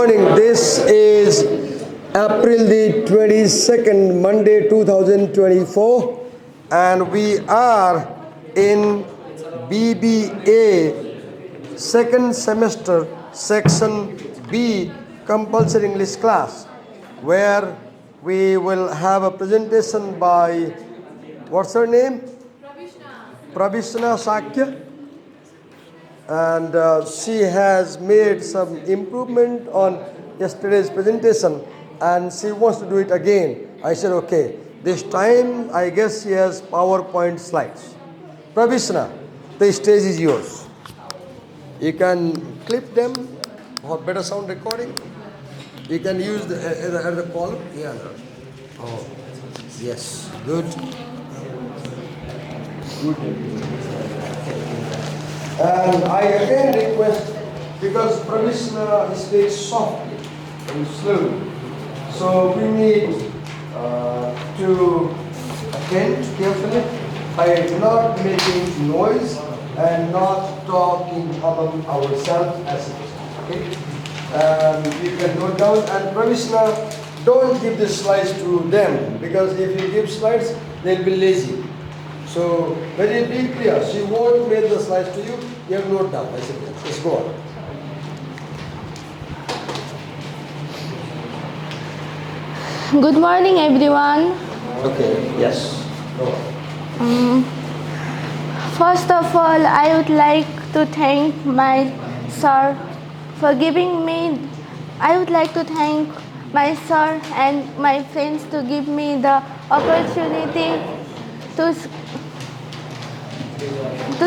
morning. This is April the 22nd, Monday 2024, and we are in BBA second semester section B compulsory English class, where we will have a presentation by, what's her name? Pravishna Sakya. And she has made some improvement on yesterday's presentation and she wants to do it again. I said, okay, this time I guess she has PowerPoint slides. Pravishna, the stage is yours. You can clip them for better sound recording. You can use the column. Yeah. Oh, yes, good. And I again request, because Pravishna speaks softly and slowly, so we need to attend carefully by not making noise and not talking among ourselves as it is. Okay? You can note down, and Pravishna, don't give the slides to them, because if you give slides, they'll be lazy. So, very be clear, she won't mail the slides to you, you have note down. I said, let's go on. Good morning, everyone. Okay, yes, go on. First of all, I would like to thank my sir for giving me, I would like to thank my sir and my friends to give me the opportunity to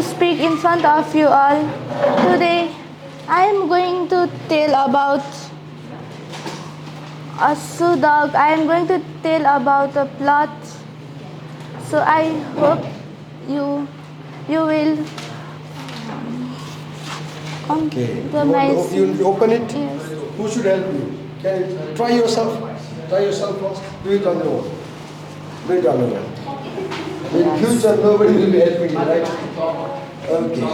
speak in front of you all. Today, I am going to tell about a Sudog. I am going to tell about a plot. So I hope you will Okay, you open it? Yes. Who should help you? Can you try yourself? Try yourself first. Do it on your own. Do it on your own. In future, nobody will be helping you, right? Okay.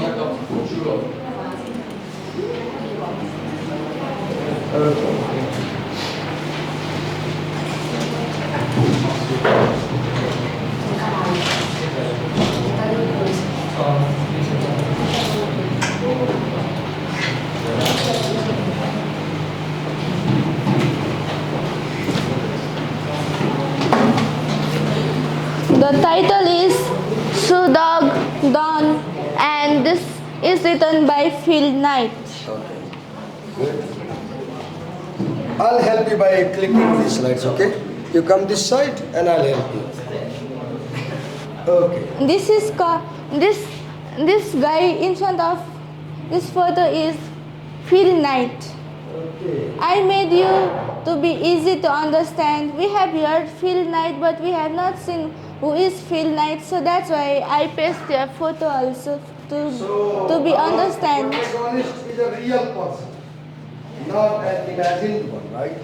The title is Sudog Dawn, and this is written by Phil Knight. Okay. Good. I'll help you by clicking these slides, okay? You come this side and I'll help you. Okay. This guy in front of this photo is Phil Knight. Okay. I made you to be easy to understand. We have heard Phil Knight, but we have not seen who is Phil Knight, so that's why I pasted a photo also to be understand. The protagonist is a real person, not an imagined one, right?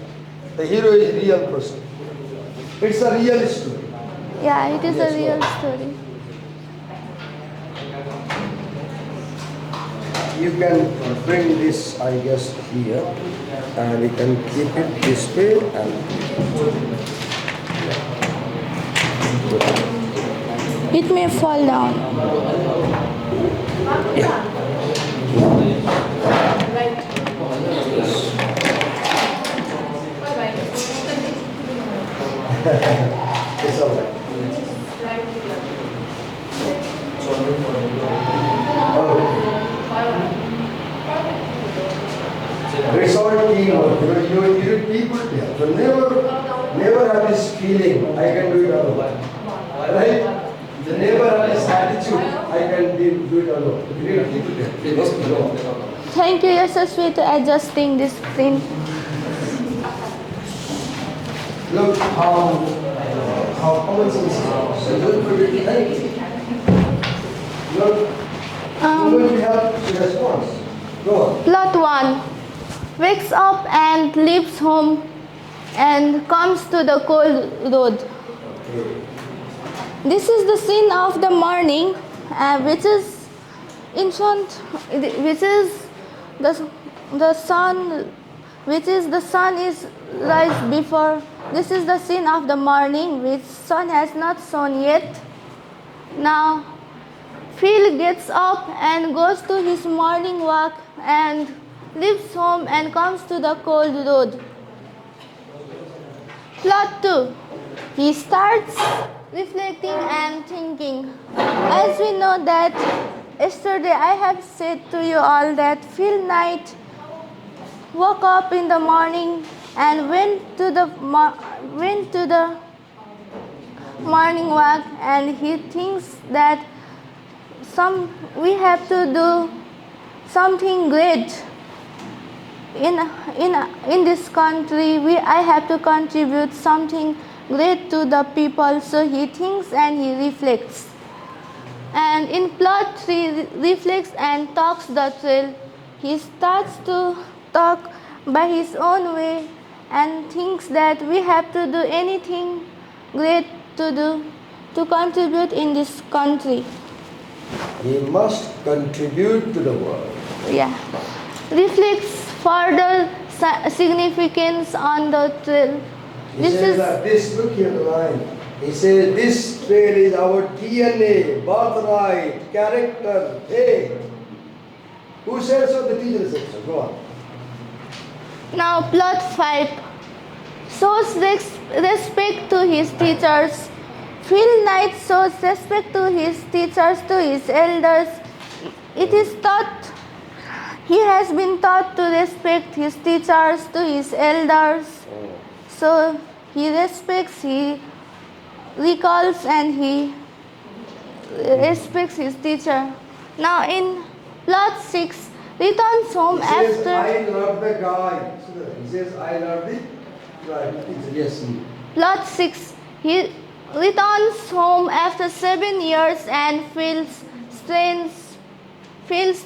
The hero is a real person. It's a real story. Yeah, it is Yes, a real ma'am. story. You can bring this, I guess, here, and we can keep it this way. And It may fall down. yeah. It's all right. It's all teamwork. You need people there. So never have this feeling, I can do it alone. Right? Never have this attitude, I can do it alone. You need people there. Okay, go on. Thank you, Yashasvi, to adjusting this screen. Look how common sense is. So don't forget anything. Look, when we have the response. Go on. Plot 1. Wakes up and leaves home and comes to the cold road. This is the scene of the morning, which is in front, which is the sun which is the sun is rise before. This is the scene of the morning, which sun has not shone yet. Now, Phil gets up and goes to his morning walk and leaves home and comes to the cold road. Plot 2. He starts reflecting and thinking. As we know that yesterday I have said to you all that Phil Knight woke up in the morning and went to the morning walk, and he thinks that we have to do something great in this country. I have to contribute something great to the people. So he thinks and he reflects. And in plot 3, reflects and talks the trail. He starts to talk by his own way and thinks that we have to do anything great to contribute in this country. He must contribute to the world. Yeah. Reflects further significance on the trail. He says that this, look here the line. He says this trail is our DNA, birthright, character. Hey, who said so? The teacher said so. Go on. Now plot 5 shows respect to his teachers. Phil Knight shows respect to his teachers, to his elders. It is taught, he has been taught to respect his teachers, to his elders. So he respects, he recalls and he respects his teacher. Now in plot 6, returns home he says, after... I love the guy. He says, I love the guy. Yes. Plot 6, he returns home after 7 years and feels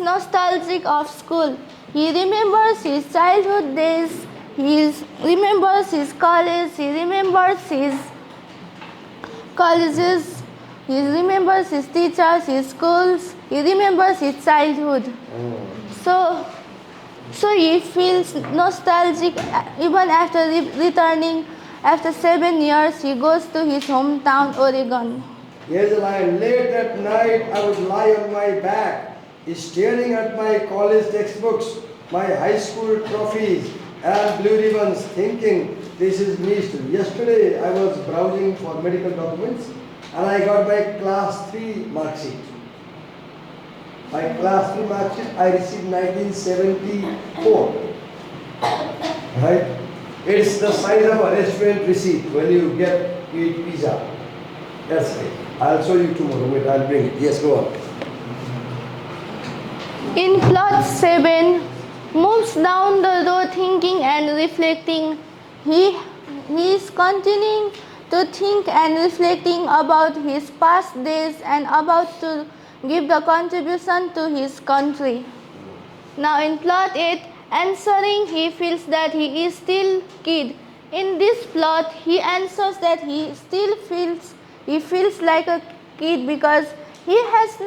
nostalgic of school. He remembers his childhood days, he remembers his college, he remembers his colleges, he remembers his teachers, his schools, he remembers his childhood. So he feels nostalgic even after returning. After 7 years, he goes to his hometown, Oregon. Here's a line. Late at night, I would lie on my back, staring at my college textbooks, my high school trophies, and blue ribbons, thinking, this is me still. Yesterday, I was browsing for medical documents, and I got my class 3 mark sheet. My class 3 mark sheet, I received 1974. Right? It's the size of a restaurant receipt when you eat pizza. That's right. I'll show you tomorrow. Wait, I'll bring it. Yes, go on. In plot 7, moves down the road thinking and reflecting. He is continuing to think and reflecting about his past days and about to give the contribution to his country. Now in plot 8, answering, he feels that he is still kid. In this plot, he answers that he feels like a kid because he has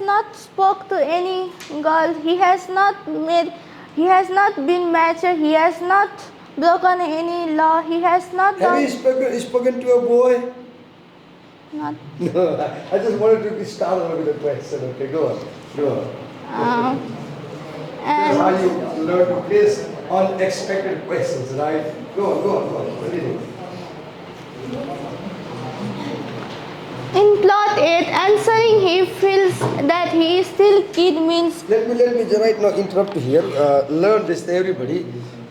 not spoke to any girl, he has not been mature, he has not broken any law, he has not Have you spoken to a boy? Not. No, I just wanted to start with a question. Okay, go on. That's how you learn to place unexpected questions, right? Go on. Continue. In plot 8, answering, he feels that he is still kid means... Let me right now interrupt here. Learn this, everybody.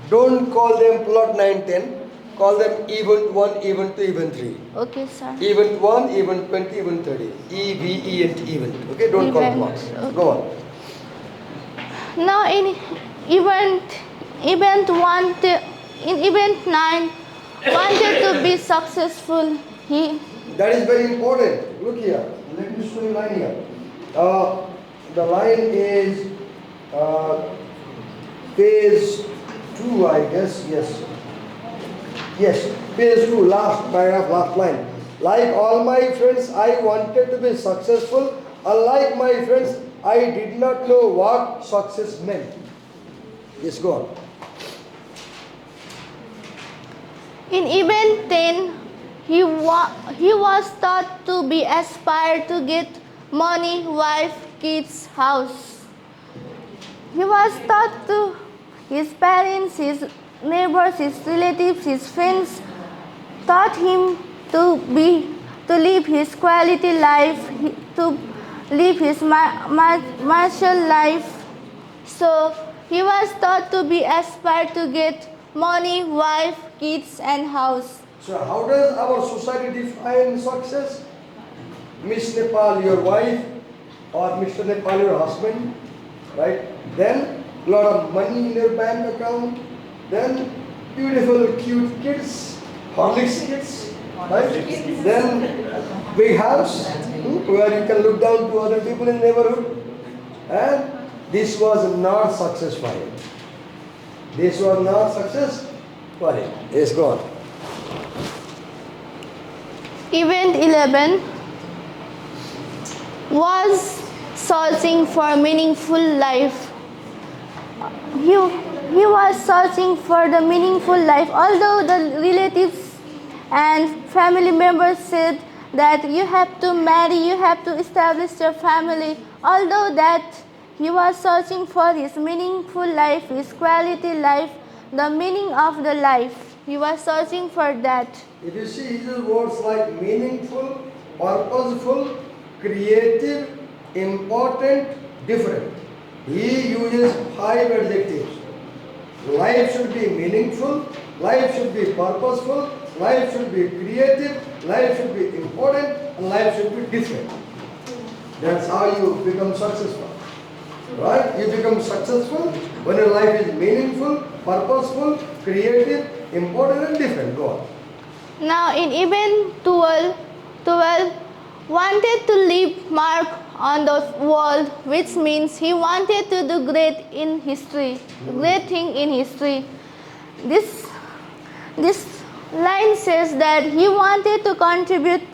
Don't call them plot 9, 10. Call them event 1, event 2, event 3. Okay, sir. Event 1, event 20, event 30. EVENT, event. Okay, don't call plots. Okay. Go on. Now in event 9, wanted to be successful. That is very important. Look here. Let me show you line here. The line is page 2, I guess. Yes, page 2, last paragraph, last line. Like all my friends, I wanted to be successful. Unlike my friends, I did not know what success meant. Yes, go on. In event 10, he was taught to be aspired to get money, wife, kids, house. He was taught to his parents, his neighbors, his relatives, his friends taught him to live his quality life, to live his martial life. So he was taught to be aspired to get money, wife, kids, and house. So how does our society define success? Miss Nepal, your wife, or Mr. Nepal, your husband, right? Then lot of money in your bank account, then beautiful, cute kids, Horlicks kids, right? Then big house where you can look down to other people in the neighborhood. And this was not success for him. This was not success for him. Yes, go on. Event 11 was searching for meaningful life. He was searching for the meaningful life. Although the relatives and family members said that you have to marry, you have to establish your family. Although that he was searching for his meaningful life, his quality life, the meaning of the life. He was searching for that. If you see, he uses words like meaningful, purposeful, creative, important, different. He uses 5 adjectives. Life should be meaningful, life should be purposeful, life should be creative, life should be important, and life should be different. That's how you become successful. Right? You become successful when your life is meaningful, purposeful, creative, important, and different. Go on. Now in event 12 wanted to leave mark on the world, which means he wanted to do great in history, great thing in history. This line says that he wanted to contribute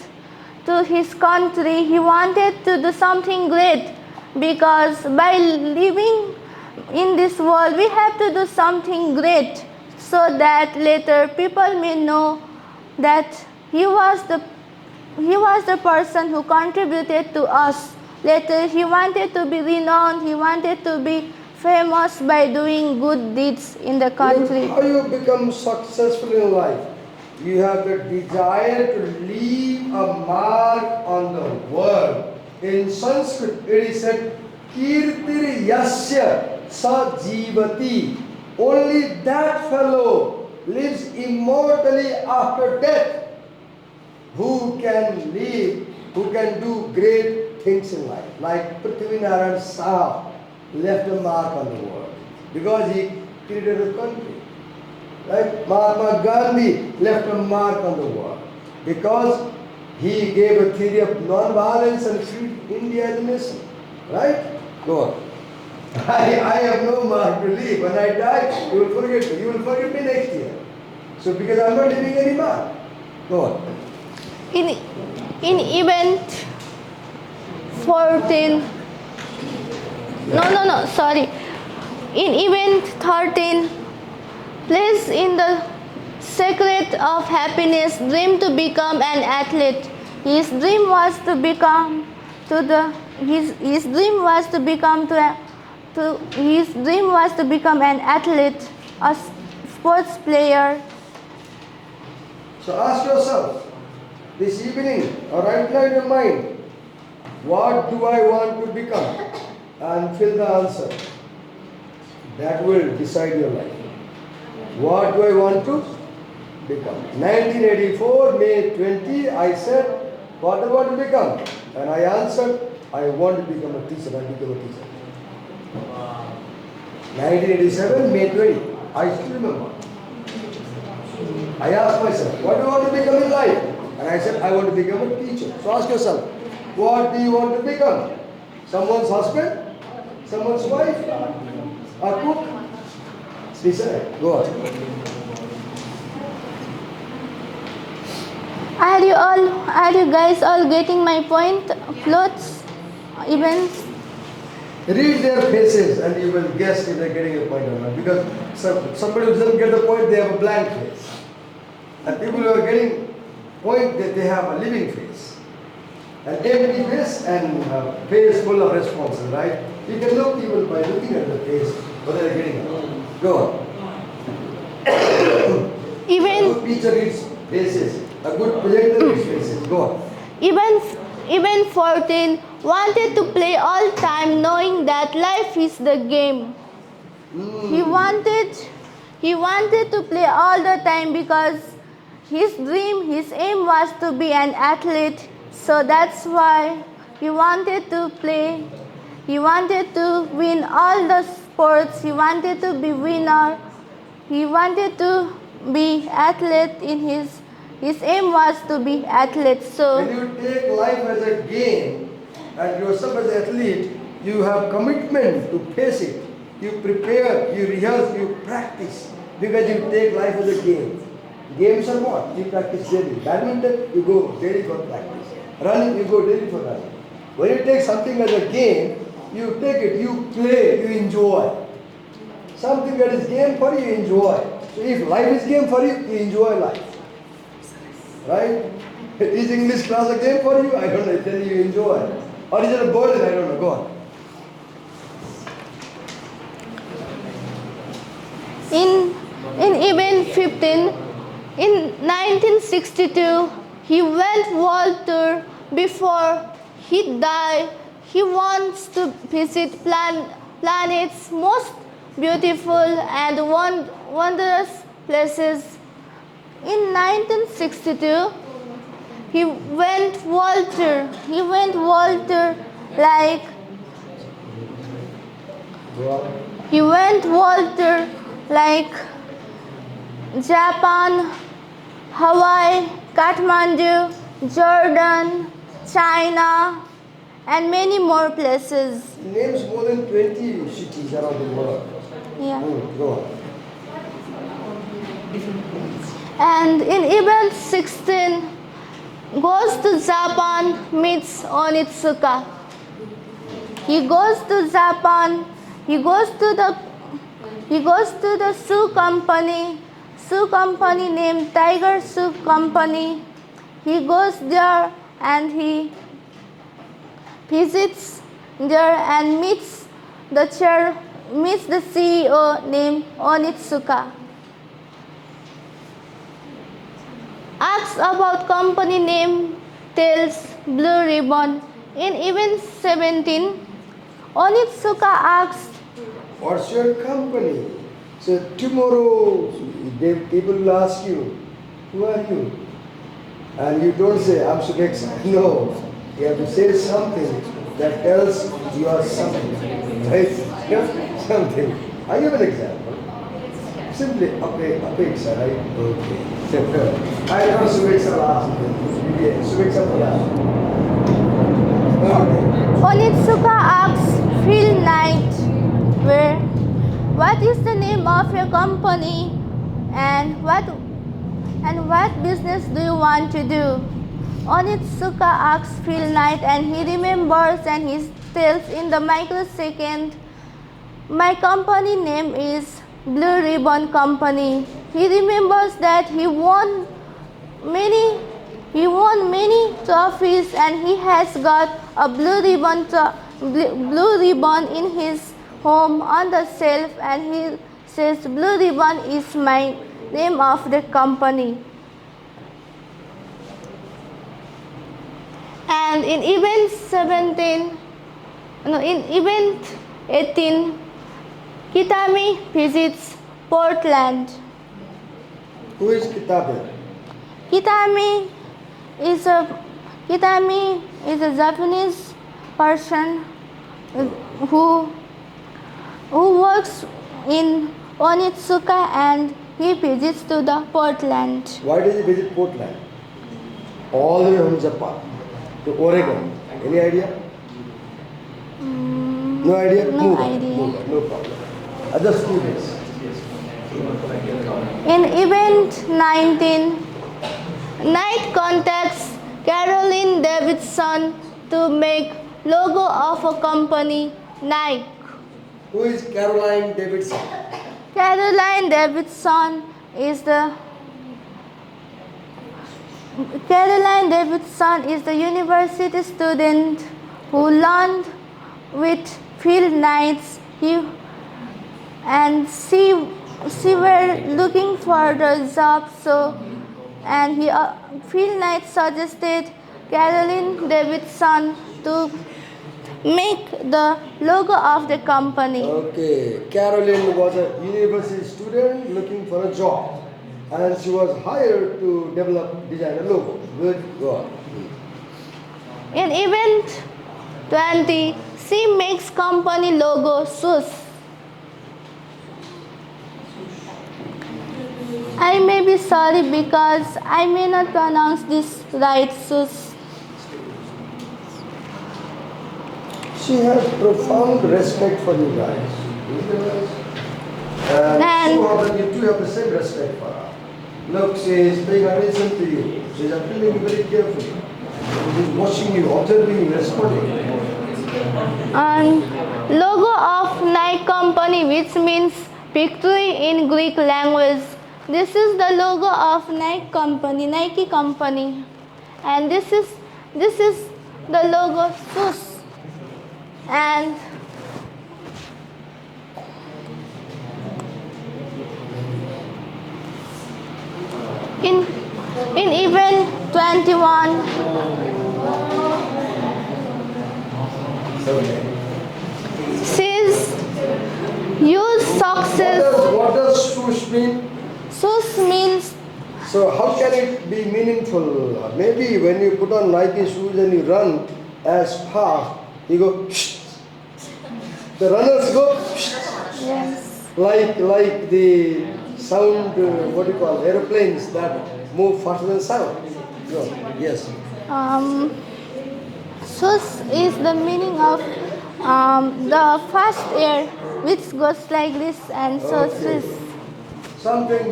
to his country, he wanted to do something great, because by living in this world we have to do something great, so that later people may know that he was the person who contributed to us. Later he wanted to be renowned, he wanted to be famous by doing good deeds in the country. How you become successful in life? You have the desire to leave a mark on the world. In Sanskrit it is said, Kirtir Yasya Sa Jivati. Only that fellow lives immortally after death. Who can live, who can do great things in life. Like Prithvinarayan Saha left a mark on the world because he created a country. Right? Mahatma Gandhi left a mark on the world because he gave a theory of non-violence and freed India as a nation. Right? Go on. I have no mark to leave. When I die, you will forget me. You will forget me next year. So because I am not leaving any mark. Go on. In event 14, in event 13, place in the secret of happiness, dream to become an athlete. His dream was to become an athlete, a sports player. So ask yourself this evening or right now in your mind, what do I want to become? And fill the answer. That will decide your life. What do I want to become? 1984, May 20, I said, what do I want to become? And I answered, I want to become a teacher. I became a teacher. 1987, May 20, I still remember. I asked myself, what do I want to become in life? And I said, I want to become a teacher. So ask yourself, what do you want to become? Someone's husband? Someone's wife? A cook? Decide. Go on. Are you guys all getting my point? Clothes, events. Read their faces and you will guess if they're getting a point or not. Because somebody who doesn't get the point, they have a blank face. And people who are getting point that they have a living face. An empty face and face full of responses, right? You can look even by looking at the face whether they're getting it. Go on. A Even good teacher reads faces. A good projector reads faces. Go on. even 14 wanted to play all time knowing that life is the game. He wanted to play all the time because his dream, his aim was to be an athlete. So that's why he wanted to play. He wanted to win all the sports. He wanted to be winner. He wanted to be athlete in his aim was to be athlete. So When you take life as a game and yourself as an athlete, you have commitment to face it. You prepare, you rehearse, you practice because you take life as a game. Games are what? You practice daily. Badminton, you go daily for practice. Running, you go daily for running. When you take something as a game, you take it, you play, you enjoy. Something that is game for you, you enjoy. So if life is game for you, you enjoy life. Right? Is English class a game for you? I don't know. Then you enjoy. Or is it a burden? I don't know. Go on. in event 15, in 1962, he went world tour. Before he died, he wants to visit planet's most beautiful and wondrous places. In 1962, he went world tour. He went world tour like Go on. he went world tour like Japan, Hawaii, Kathmandu, Jordan, China, and many more places. He names more than 20 cities around the world. Yeah. Go on. And in event 16, goes to Japan, meets Onitsuka. He goes to Japan. He goes to the shoe company named Tiger Shoe Company. He goes there and he visits there and meets the CEO named Onitsuka. Asks about company name, tells Blue Ribbon. In event 17, Onitsuka asks, What's your company? So tomorrow, people will ask you, who are you? And you don't say, I'm Subeksa. No, you have to say something that tells you are something. Right? Something. I give an example. Simply, Apeksa, right? Okay. I know Subeksa last. BBA. Subeksa for last. Okay. Onitsuka asks Phil Knight, what is the name of your company and what business do you want to do? Onitsuka asks Phil Knight and he remembers and he tells in the microsecond, my company name is Blue Ribbon Company. He remembers that he won many trophies and he has got a blue ribbon in his home on the shelf and he says Blue Ribbon is my name of the company. And in event 18, Kitami visits Portland. Who is Kitabe? Kitami is a Japanese person who works in Onitsuka and he visits to the Portland. Why does he visit Portland? All the way from Japan to Oregon. Any idea? No idea? No Move on. idea. Move on. No problem. Other students. In event 19, Knight contacts Caroline Davidson to make logo of a company, Nike. Who is Caroline Davidson? Caroline Davidson is the Caroline Davidson is the university student who learned with Phil Knights. She were looking for the job, so and Phil Knight suggested Caroline Davidson to make the logo of the company. Okay, Caroline was a university student looking for a job, and she was hired to design a logo. Good God. In event 20, she makes company logo shoes. I may be sorry because I may not pronounce this right, shoes. She has profound respect for you guys. And you too have the same respect for her. Look, she is paying attention to you. She is appealing very carefully. She is watching you, observing you, responding. And logo of Nike company, which means victory in Greek language. This is the logo of Nike company, and this is the logo shoes. And in event 21, she's used success. What does swoosh mean? Swoosh means. So how can it be meaningful? Maybe when you put on Nike shoes and you run as fast, you go. The runners go. Yes. Like the sound, what do you call, aeroplanes that move faster than sound. Yes. Swoosh is the meaning of the fast air, which goes like this and so swoosh. Something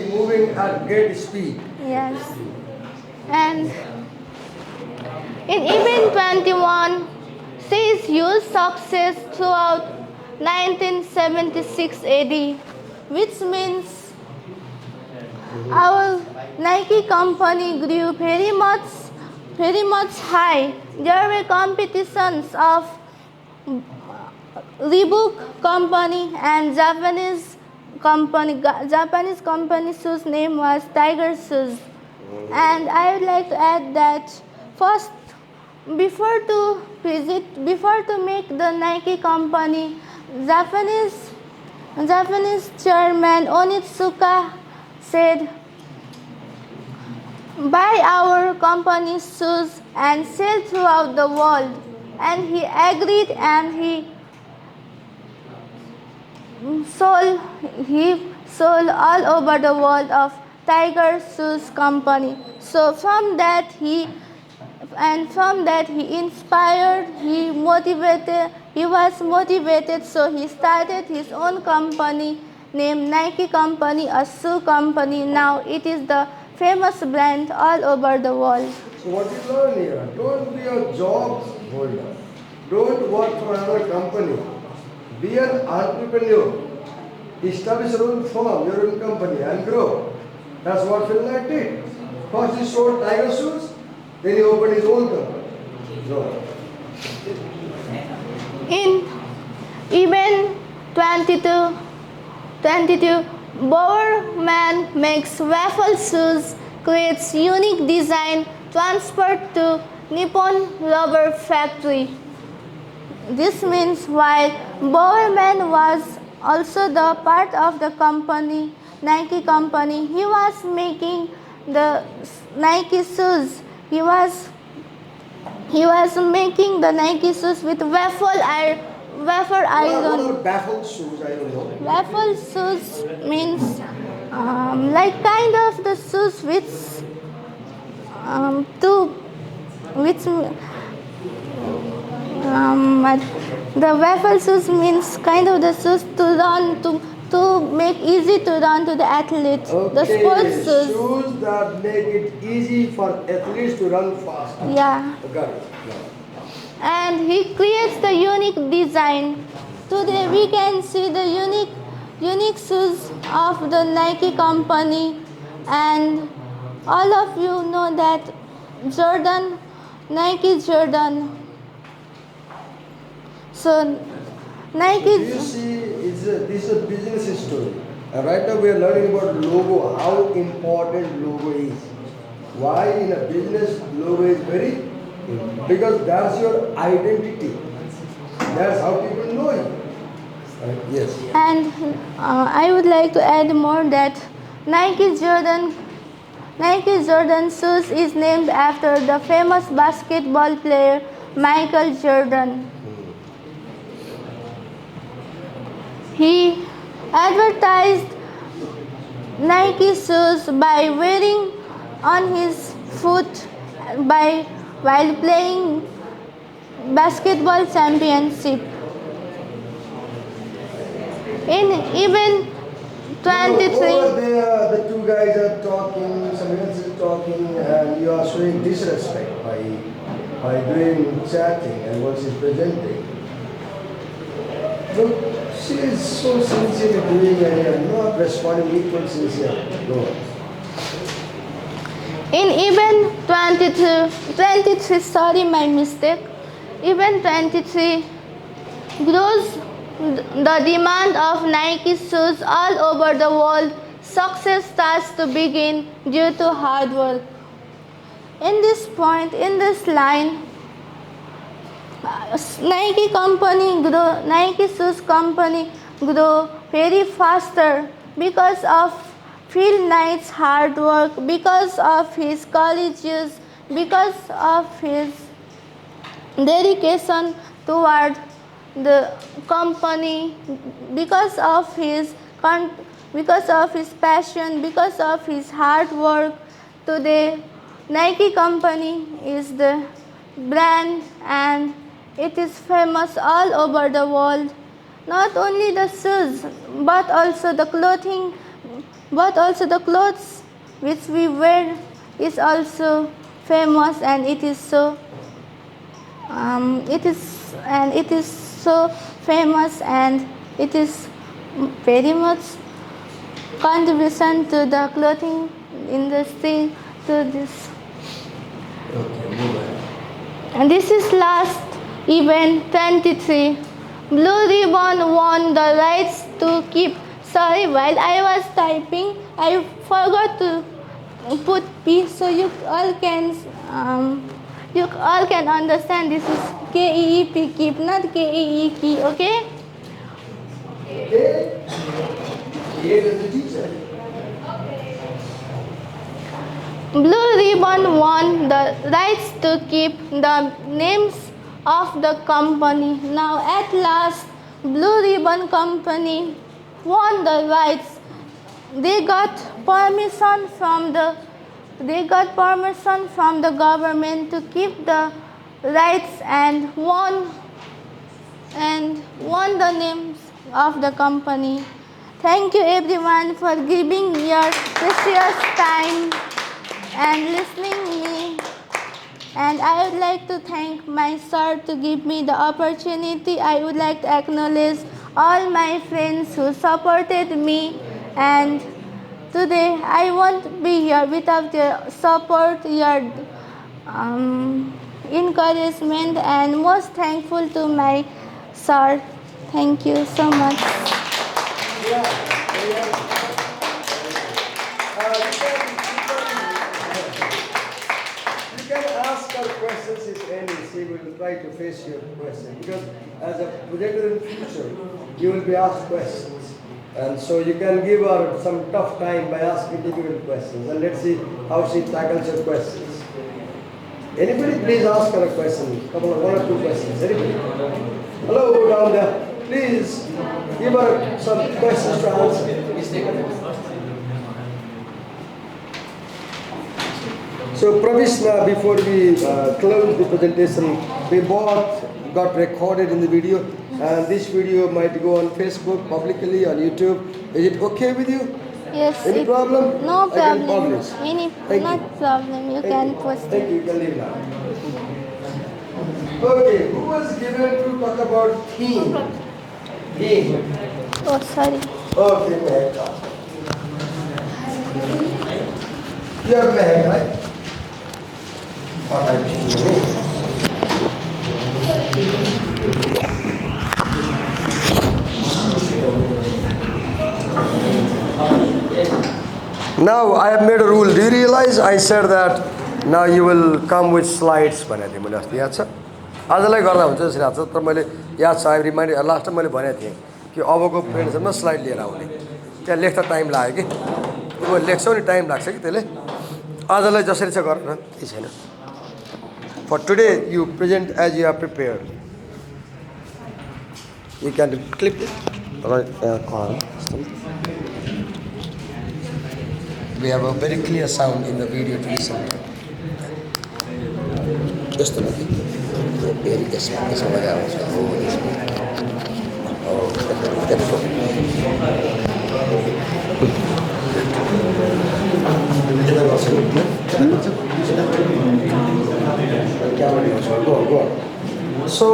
moving at great speed. Yes. And in event 21, she is used success throughout 1976 AD, which means our Nike company grew very much high. There were competitions of Reebok company and Japanese company whose name was Tiger Shoes. And I would like to add that first, before to make the Nike company, Japanese chairman Onitsuka said, buy our company's shoes and sell throughout the world. And he agreed, and he sold all over the world of Tiger Shoes company. So from that he inspired, he was motivated, so he started his own company named Nike company, a shoe company. Now it is the famous brand all over the world. So what you learn here, don't be a job holder. Don't work for another company. Be an entrepreneur. Establish your own firm, your own company, and grow. That's what Phil Knight did. First he sold Tiger Shoes, then he opened his own company. So, in event 22, Bowerman makes waffle shoes, creates unique design, transferred to Nippon Rubber Factory. This means while Bowerman was also the part of the company, Nike company, he was making the Nike shoes. He was making the Nike shoes with waffle iron. what are baffled shoes? I don't know. Waffle shoes means like kind of the shoes the waffle shoes means kind of the shoes to run to make easy to run to the athlete. Okay, the sports shoes that make it easy for athletes to run fast. Yeah. Got it. And he creates the unique design. Today we can see the unique shoes of the Nike company, and All of you know that Jordan, Nike Jordan. So Nike. Do you see, this is a business story. And right now we are learning about logo, how important logo is. Why in a business logo is very important? Because that's your identity. That's how people know you. Yes. And I would like to add more that Nike Jordan shoes is named after the famous basketball player Michael Jordan. He advertised Nike shoes by wearing on his foot while playing basketball championship. In even 23. Over there, the two guys are talking, someone else is talking, and you are showing disrespect by doing chatting and what she's presenting. Look, she is so sincere doing and not responding equal sincere. Go on. In even 23, sorry, my mistake. Even 23 grows the demand of Nike shoes all over the world. Success starts to begin due to hard work. In this point, in this line, Nike shoes company grow very faster because of Phil Knight's hard work, because of his college years, because of his dedication toward the company, because of his passion, because of his hard work. Today, Nike company is the brand and it is famous all over the world. Not only the shoes, but also the clothes which we wear is also famous, and it is so famous, and it is very much contribution to the clothing industry to this. Okay, move on. And this is last event 23. Blue Ribbon won the rights to keep. Sorry, while I was typing, I forgot to put P, so you all can understand. This is KEEP, keep, not KEE, okay? Okay? Here is the teacher. Blue Ribbon won the rights to keep the names of the company. Now at last, Blue Ribbon Company won the rights. They got permission from the government to keep the rights and won the names of the company. Thank you everyone for giving your precious time and listening me. And I would like to thank my sir to give me the opportunity. I would like to acknowledge all my friends who supported me, and today I won't be here without your support, your encouragement, and most thankful to my sir. Thank you so much. You can ask her questions if any. She will try to face your question, because as a projector in future, you will be asked questions. And so you can give her some tough time by asking difficult questions, and let's see how she tackles your questions. Anybody please ask her a question, couple of 1 or 2 questions. Anybody? Hello down there. Please give her some questions to answer. So Pravishna, before we close the presentation, we both got recorded in the video, and this video might go on Facebook publicly, on YouTube. Is it okay with you? Yes. Any problem? No I can problem. publish. Any Thank not you. problem. You Thank can you. post Thank it. you. You can leave now. Okay, who was given to talk about theme? Theme. Oh, sorry. Okay, go ahead. You are married, right? What I mean. Now I have made a rule. Do you realize I said that now you will come with slides भनेको थिएँ मैले अस्ति याद छ आजलाई गर्दा हुन्छ जसरी याद छ तर मैले याद छ आई रिमाइन्ड लास्ट टाइम मैले भनेको थिएँ कि अबको प्रेजेन्टेसनमा स्लाइड लिएर आउने त्यहाँ लेख्दा टाइम लाग्यो कि तिमीले लेख्छौ नि टाइम लाग्छ कि त्यसले आजलाई जसरी छ गर न केही छैन for today you present as you are prepared you can clip We have a very clear sound in the video to listen to. Just a minute. Very this one. This one. Oh, this one. Oh, that's Go on. So,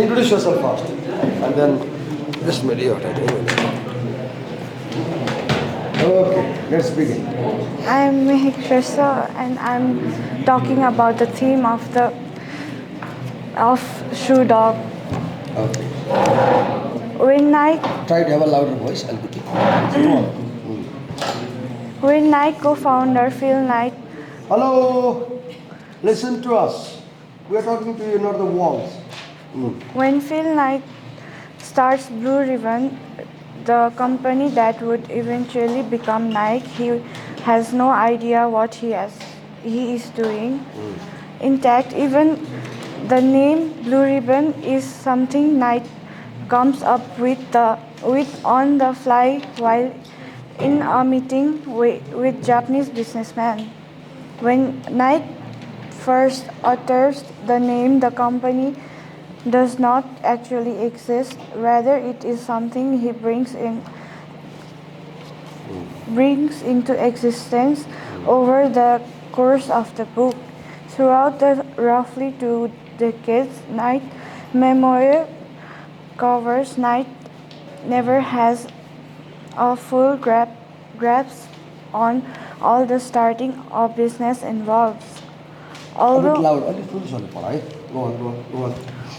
introduce yourself first. And then, this video, I think. Okay, let's begin. I'm Mihik Shrestha and I'm talking about the theme of Shoe Dog. Okay. When Nike Try to have a louder voice. I'll get it. When Nike co-founder Phil Knight Hello. Listen to us. We are talking to you, not the walls. when Phil Knight starts Blue Ribbon, the company that would eventually become Nike, he has no idea what he is doing. In fact, even the name Blue Ribbon is something Nike comes up with on the fly while in a meeting with Japanese businessmen. When Nike first utters the name, the company does not actually exist. Rather, it is something he brings into existence over the course of the book. Throughout the roughly 2 decades, Knight memoir covers, Knight never has a full grasp on all the starting of business involves. A bit loud. A little sorry. Go on.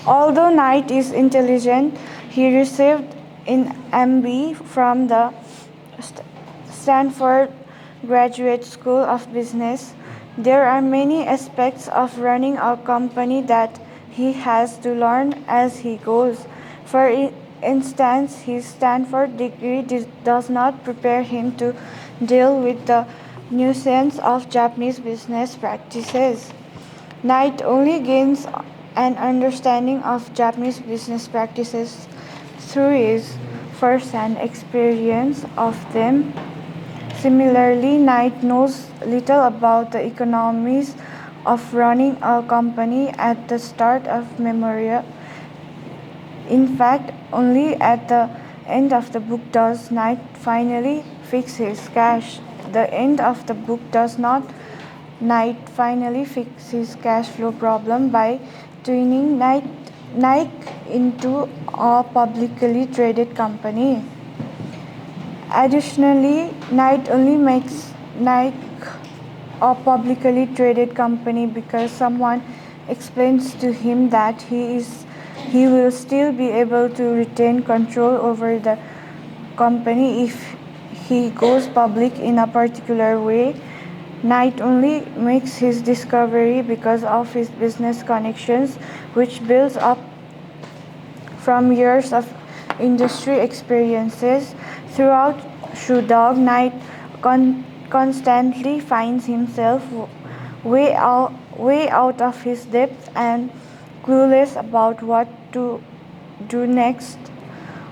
Although Knight is intelligent, he received an MB from the Stanford Graduate School of Business. There are many aspects of running a company that he has to learn as he goes. For instance, his Stanford degree does not prepare him to deal with the nuisance of Japanese business practices. Knight only gains an understanding of Japanese business practices through his first-hand experience of them. Similarly, Knight knows little about the economies of running a company at the start of memoir. In fact, only at the end of the book does Knight finally fix his cash. The end of the book does not Knight finally fix his cash flow problem by turning Nike into a publicly traded company. Additionally, Knight only makes Nike a publicly traded company because someone explains to him that he will still be able to retain control over the company if he goes public in a particular way. Knight only makes his discovery because of his business connections, which builds up from years of industry experiences. Throughout Shoe Dog, Knight constantly finds himself way out of his depth and clueless about what to do next.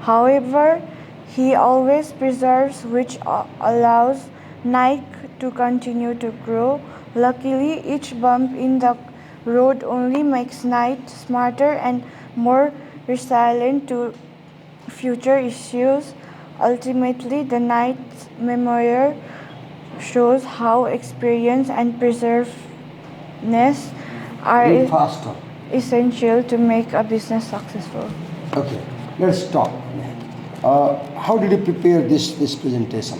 However, he always perseveres, which allows Nike to continue to grow. Luckily, each bump in the road only makes Knight smarter and more resilient to future issues. Ultimately, the Knight's memoir shows how experience and perseverance are essential to make a business successful. Okay, let's stop. How did you prepare this presentation?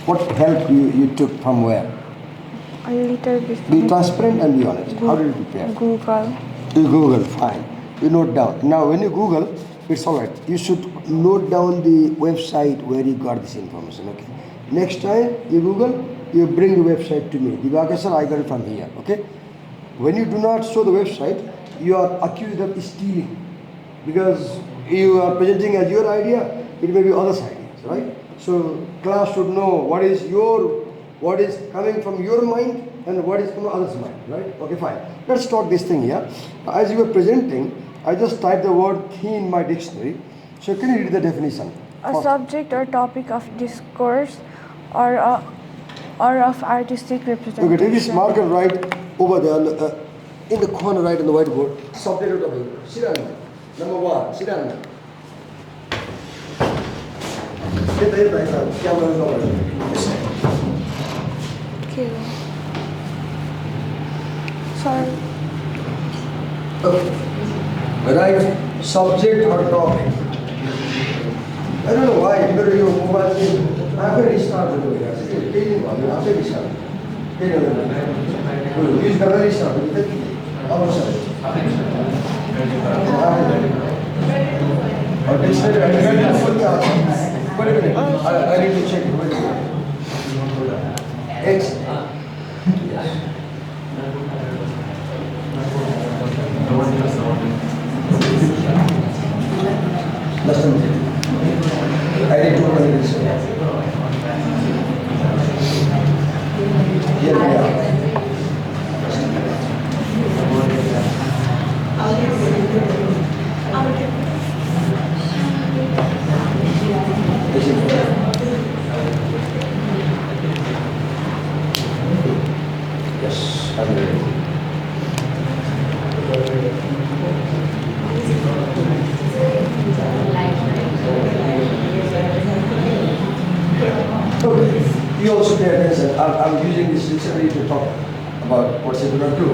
What help you took from where? A little bit. Be transparent and be honest. How did you prepare? Google. You Google, fine. You note down. Now, when you Google, it's all right. You should note down the website where you got this information. Okay. Next time you Google, you bring the website to me. Divakar sir, I got it from here. Okay. When you do not show the website, you are accused of stealing because you are presenting as your idea. It may be others' ideas, right? So class should know what is coming from your mind and what is from others' mind, right? Okay, fine. Let's talk this thing here. As you were presenting, I just typed the word theme in my dictionary. So can you read the definition? A subject or topic of discourse or of artistic representation. Okay, take this marker right over there in the corner right on the whiteboard. Subject or topic. Sit down. Number 1. Sit down. Camera is over. Okay. Sorry. Okay. Right, subject or topic. I don't know why, either your mobile phone, after restart the way, after restart. Use the restart. Wait a minute, I need to check it. Wait a minute. X. Last time. I need to open this. Here we are. Yes, I'm ready. Okay. You also pay attention. I'm using this dictionary to talk about what's it going to do.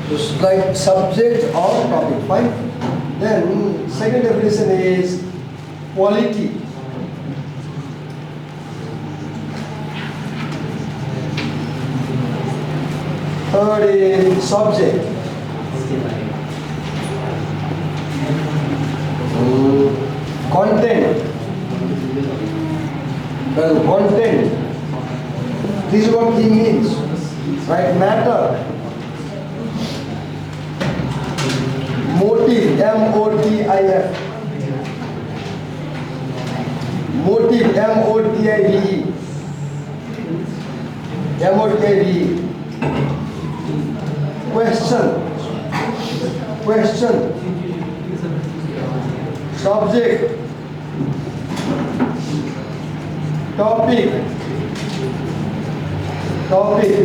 So it's like subject or topic, fine. Then second definition is quality. Third is subject. Content. Well, content. This is what theme means. Right? Matter. Motive. M-O-T-I-F. Motive. M-O-T-I-V-E. M-O-T-I-V-E. Question. Question. Subject. Topic. Topic.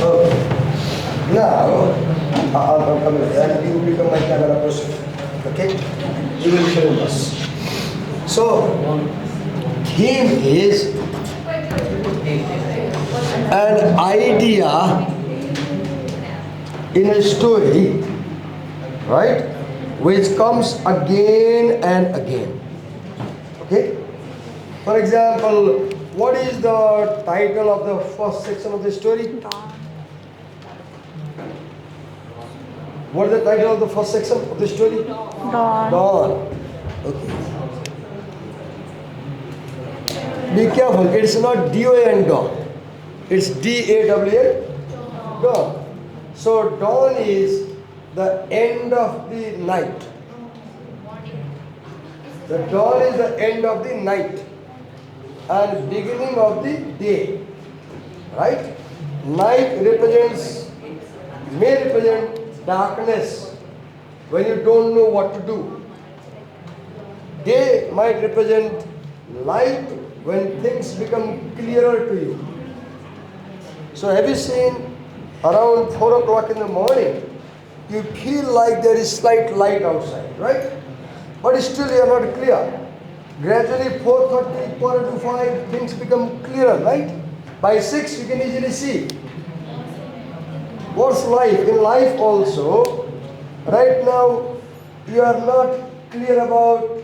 Okay. Now, I'll come here and you will become my camera person. Okay? You will film us. So, theme is an idea in a story, right, which comes again and again. Okay? For example, what is the title of the first section of the story? Dawn. What is the title of the first section of the story? Dawn. Dawn. Okay. Be careful, it's not D-O-N dawn. It's D-A-W-N dawn. So dawn is the end of the night. The dawn is the end of the night and beginning of the day. Right? Night may represent darkness when you don't know what to do. Day might represent light when things become clearer to you. So have you seen around 4 o'clock in the morning, you feel like there is slight light outside, right? But still you are not clear. Gradually 4:30, 4:45, things become clearer, right? By 6 you can easily see. What's life? In life also, right now you are not clear about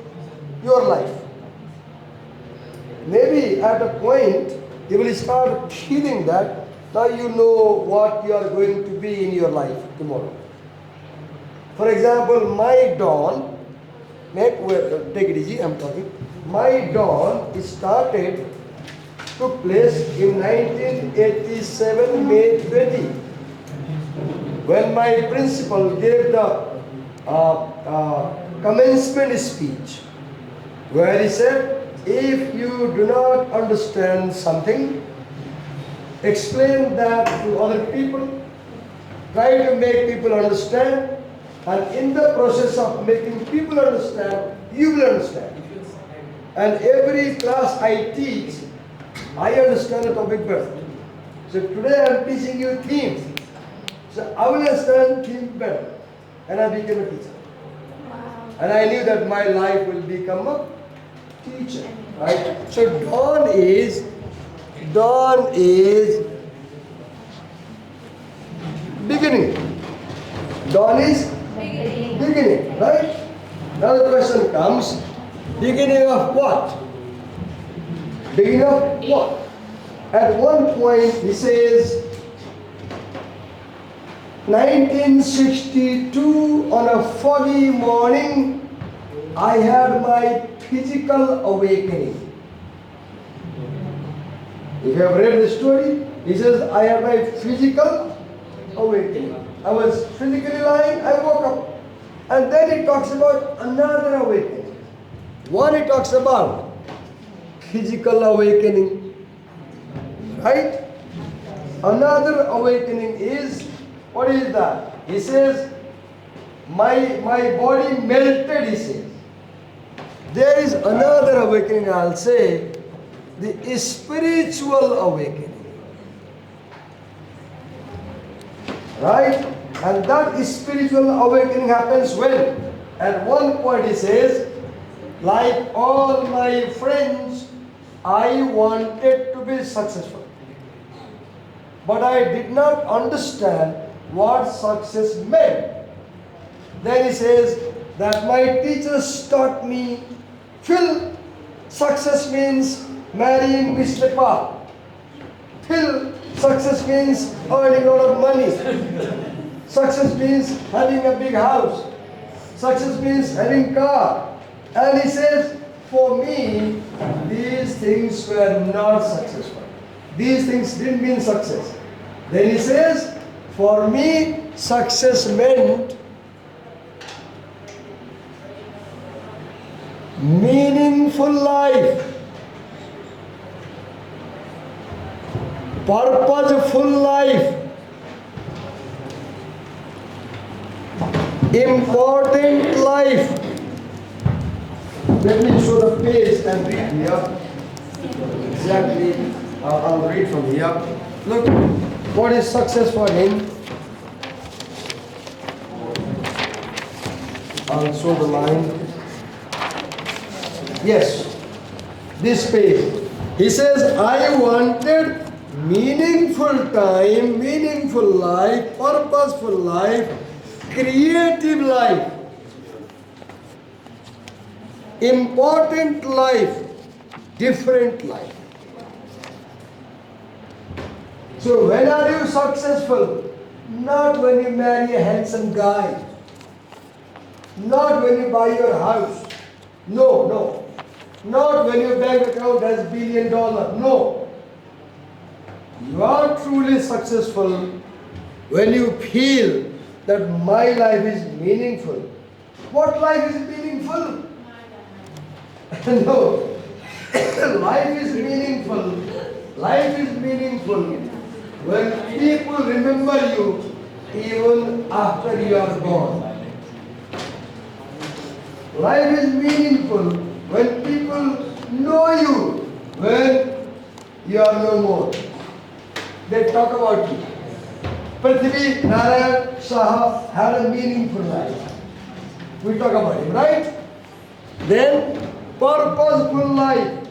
your life. Maybe at a point you will start feeling that now you know what you are going to be in your life tomorrow. For example, my dawn, take it easy, I'm talking. My dawn started, took place in 1987, May 20, when my principal gave the commencement speech, where he said, if you do not understand something, explain that to other people, try to make people understand, and in the process of making people understand, you will understand. And every class I teach, I understand the topic better. So today I am teaching you themes. So I will understand themes better. And I became a teacher. And I knew that my life will become a teacher. Right? So dawn is beginning. Dawn is beginning, right? Now the question comes, beginning of what? Beginning of what? At one point he says, 1962, on a foggy morning, I had my physical awakening. If you have read the story, he says, I had my physical awakening. I was physically lying, I woke up. And then he talks about another awakening. One he talks about physical awakening, right? Another awakening is, what is that? He says, my body melted, he says. There is another awakening, I'll say, the spiritual awakening. Right? And that spiritual awakening happens when? At one point he says, like all my friends, I wanted to be successful. But I did not understand what success meant. Then he says that my teachers taught me, Phil, success means marrying Mr. Pa. Phil, success means earning a lot of money. Success means having a big house. Success means having car. And he says, for me, these things were not successful. These things didn't mean success. Then he says, for me, success meant meaningful life, purposeful life, important life. Let me show the page and read here. Exactly, I'll read from here. Look, what is success for him? I'll show the line. Yes, this page. He says, I wanted meaningful time, meaningful life, purposeful life, creative life, important life, different life. So when are you successful? Not when you marry a handsome guy. Not when you buy your house. No. Not when your bank account has $1 billion. No. You are truly successful when you feel that my life is meaningful. What life is meaningful? No. Life is meaningful. Life is meaningful when people remember you even after you are gone. Life is meaningful when people know you when you are no more. They talk about you. Prithvi Narayan Saha had a meaningful life. We talk about him, right? Then purposeful life.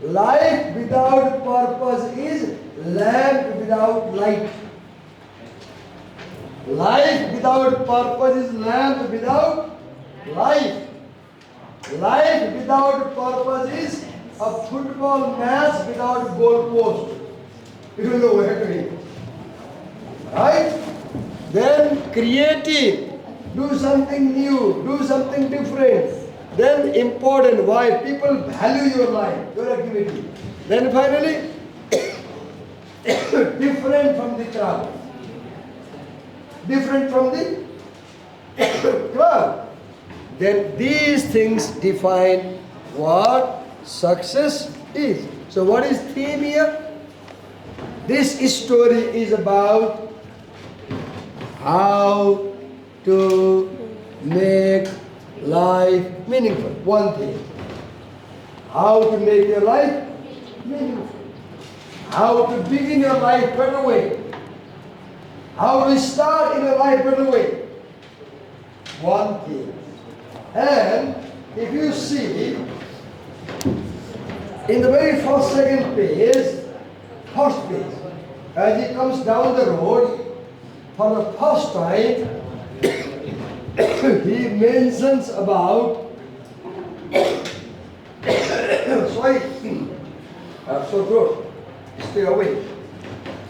Life without purpose is lamp without light. Life without purpose is lamp without Life. Life without purpose is a football match without goal post. You don't know where to hit. Right? Then creative. Do something new. Do something different. Then important. Why? People value your life, your activity. Then finally, different from the crowd. Different from the crowd. Then these things define what success is. So what is theme here? This story is about how to make life meaningful. One thing. How to make your life meaningful. How to begin your life better way. How to start in your life better way. One thing. And if you see in the very second page, as he comes down the road, for the first time, he mentions about sorry, I'm so good. Stay away.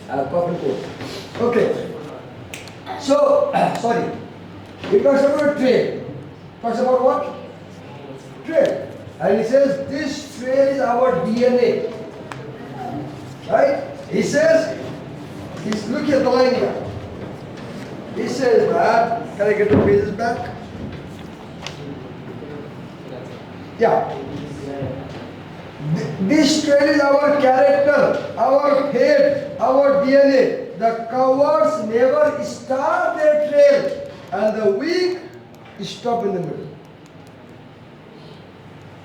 Cough and cold. Okay. So, sorry. He talks about trade. Talks about what? Trade. And he says this trade is our DNA. Right? He says, he's looking at the line here. He says that, can I get the pages back? Yeah. This trade is our character, our fate, our DNA. The cowards never start their trail, and the weak stop in the middle.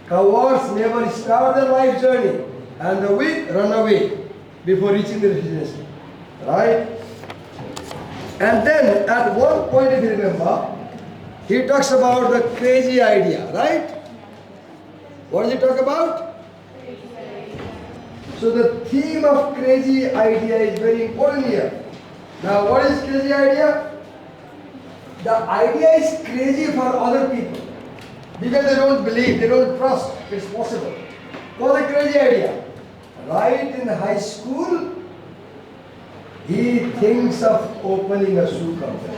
Cowards never start their life journey, and the weak run away before reaching the destination. Right? And then at one point, if you remember, he talks about the crazy idea, right? What does he talk about? So the theme of crazy idea is very important here. Now what is crazy idea? The idea is crazy for other people because they don't believe, they don't trust it's possible. What's a crazy idea? Right in high school, he thinks of opening a shoe company.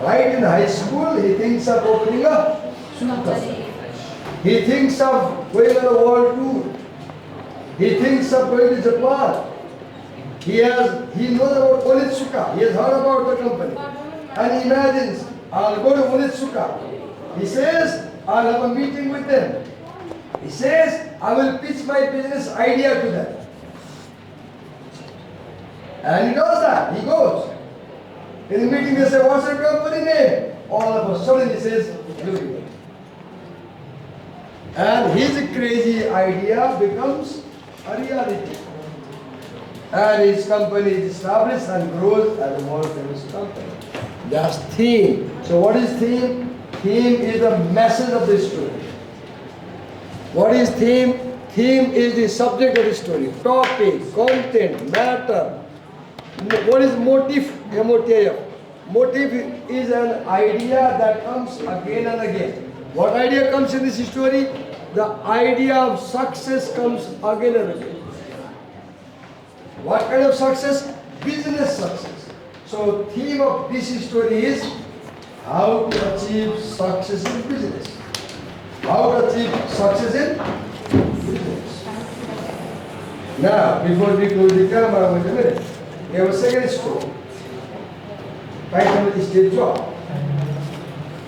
Right in high school, he thinks of opening a shoe company. He thinks of going on a world tour. He thinks of going to Japan. He knows about Onitsuka. He has heard about the company. And he imagines, I'll go to Onitsuka. He says, I'll have a meeting with them. He says, I will pitch my business idea to them. And he does that. He goes. In the meeting they say, what's your company name? All of a sudden he says, Blue. And his crazy idea becomes a reality. And his company is established and grows as a world famous company. That's theme. So what is theme? Theme is the message of the story. What is theme? Theme is the subject of the story. Topic, content, matter. What is motive? M-O-T-I-F. Motive is an idea that comes again and again. What idea comes in this story? The idea of success comes again and again. What kind of success? Business success. So theme of this story is how to achieve success in business. How to achieve success in business. Now, before we close the camera, wait a minute. We have a second story. Title is the job.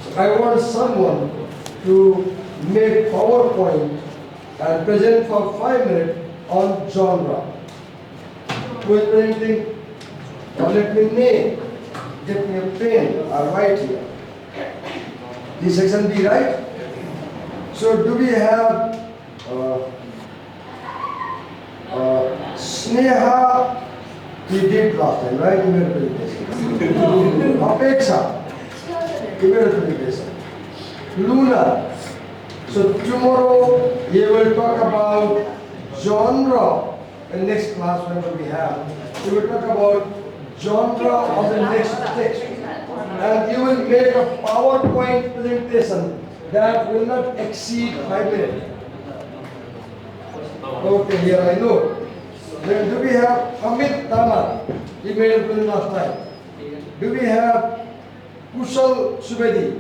So I want someone to make PowerPoint and present for 5 minutes on genre. Who is presenting? Now let me name. Get me a pen. I'll write here. This section B, right? So do we have Sneha? We did last time, right? Email presentation. Apeksha. Email presentation. Luna. So tomorrow we will talk about genre. In next class, whenever we have, we will talk about genre of the next text. and you will make a PowerPoint presentation that will not exceed 5 minutes. Okay, here I know. Then do we have Amit Tamar? He made a presentation last time. Do we have Kushal Subedi?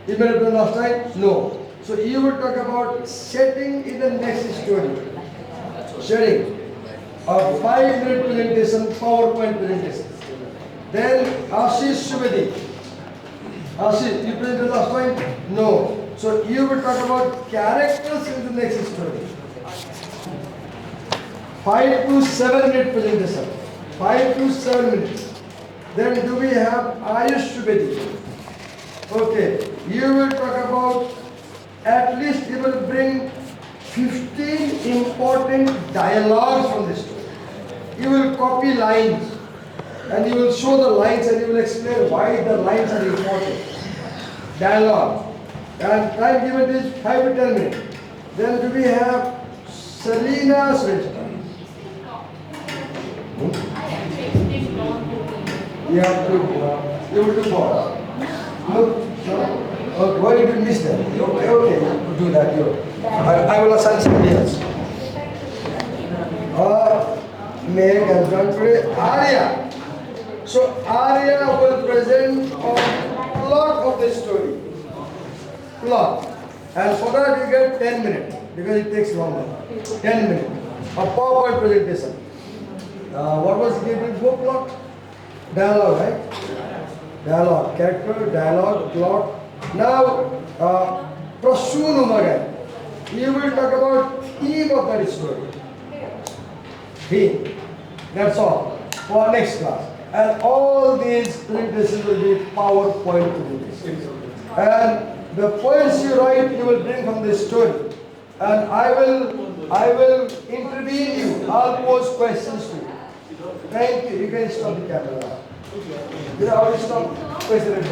He made a presentation last time? No. So you will talk about setting in the next story. Sharing a 5-minute presentation, PowerPoint presentation. Then Ashish Subedi. Ashish, you presented last time? No. So you will talk about characters in the next story. 5 to 7 minute presentation. 5 to 7 minutes. Then do we have Ayush Subedi? Okay. You will talk about, at least you will bring 15 important dialogues from this story. You will copy lines and you will show the lines and you will explain why the lines are important. Dialogue. And time given is 5 to 10 minutes. Then do we have Selena Shrestha? You have to pause. No? Okay, why did you miss that? Okay, do that. I will assign somebody else. Meg has done today. Arya. So Arya will present a plot of the story. Plot. And for that you get 10 minutes because it takes longer. 10 minutes. A PowerPoint presentation. What was given before plot? Dialogue, right? Dialogue. Character, dialogue, plot. Now, Prasun Umagan. You will talk about theme of that story. Theme. That's all. For next class. And all these presentations will be PowerPoint presentations. And the points you write, you will bring from this story. And I will intervene you. I'll pose questions to you. Thank you. You can stop the camera now. You already stopped. Question.